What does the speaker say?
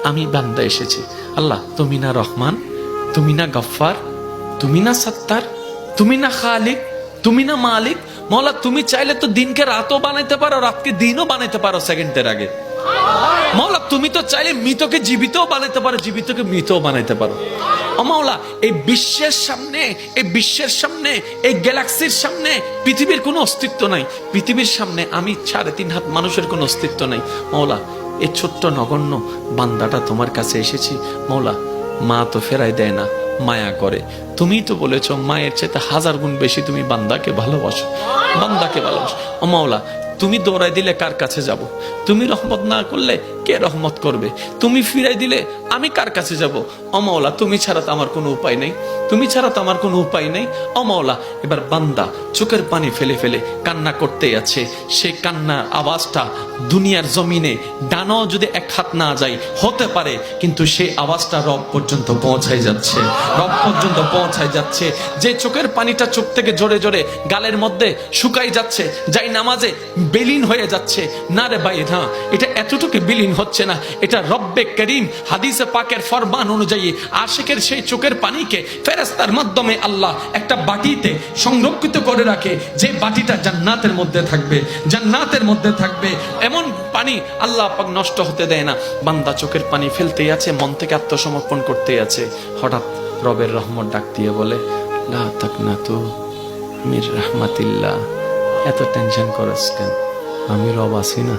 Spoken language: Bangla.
আমি বান্দা এসেছি। আল্লাহ, তুমি না রহমান, তুমি না গফফার, তুমি না সত্তার, তুমি না খালিক, তুমি না মালিক। মৌলা, তুমি চাইলে তো দিনকে রাতও বানাইতে পারো, রাতকে দিনও বানাইতে পারো সেকেন্ডের আগে। মৌলা, তুমি তো চাইলে মৃতকে জীবিতও বানাইতে পারো, জীবিতকে মৃতও বানাইতে পারো। ও মৌলা, এই বিশ্বের সামনে, এই বিশ্বের সামনে, এই গ্যালাক্সির সামনে পৃথিবীর কোনো অস্তিত্ব নাই। পৃথিবীর সামনে আমি 3.5 হাত মানুষের কোনো অস্তিত্ব নাই। মৌলা, এই ছোট্ট নগণ্য বান্দাটা তোমার কাছে এসেছি। মৌলা, মা তো ফেরাই দেয় না, মায়া করে। তুমি তো বলেছো মায়ের চাইতে 1000 গুণ বেশি তুমি বান্দাকে ভালোবাসো, বান্দাকে ভালোবাসো। ও মাওলা, তুমি দৌড়াই দিলে কার কাছে যাব? তুমি রহমত না করলে কে রহমত করবে? তুমি ফিরাই দিলে আমি কার কাছে যাব? ও মাওলা, তুমি ছাড়া তো আমার কোনো উপায় নেই, তুমি ছাড়া তো আমার কোনো উপায় নেই। ও মাওলা, এবার বান্দা চোখের পানি ফেলে ফেলে কান্না করতে আছে। সেই কান্নার আওয়াজটা দুনিয়ার জমিনে ডানাও যদি 1 হাত না যায় হতে পারে, কিন্তু সেই আওয়াজটা রব পর্যন্ত পৌঁছায় যাচ্ছে, রব পর্যন্ত পৌঁছায় যাচ্ছে। যে চোখের পানিটা চোখ থেকে জোরে জোরে গালের মধ্যে শুকাই যাচ্ছে, যাই নামাজে বিলীন হয়ে যাচ্ছে। না রে ভাই, না, এটা এতটুকু বিলীন হচ্ছে না, এটা রব্বে করিম হাদিসে পাকের ফরমান অনুযায়ী আশিকের সেই চোখের পানিকে ফেরেশতার মাধ্যমে আল্লাহ একটা বাটিতে সংরক্ষিত করে রাখে, যে বাটিটা জান্নাতের মধ্যে থাকবে, জান্নাতের মধ্যে থাকবে। এমন পানি আল্লাহ পাক নষ্ট হতে দেয় না। বান্দা চোখের পানি ফেলতেই আছে, মন থেকে আত্মসমর্পণ করতেই আছে। হঠাৎ রবের রহমত ডাক দিয়ে বলে, লা তাকনাতু মির রাহমাতিল্লাহ। এত টেনশন করস কেন? আমি রব আছি না।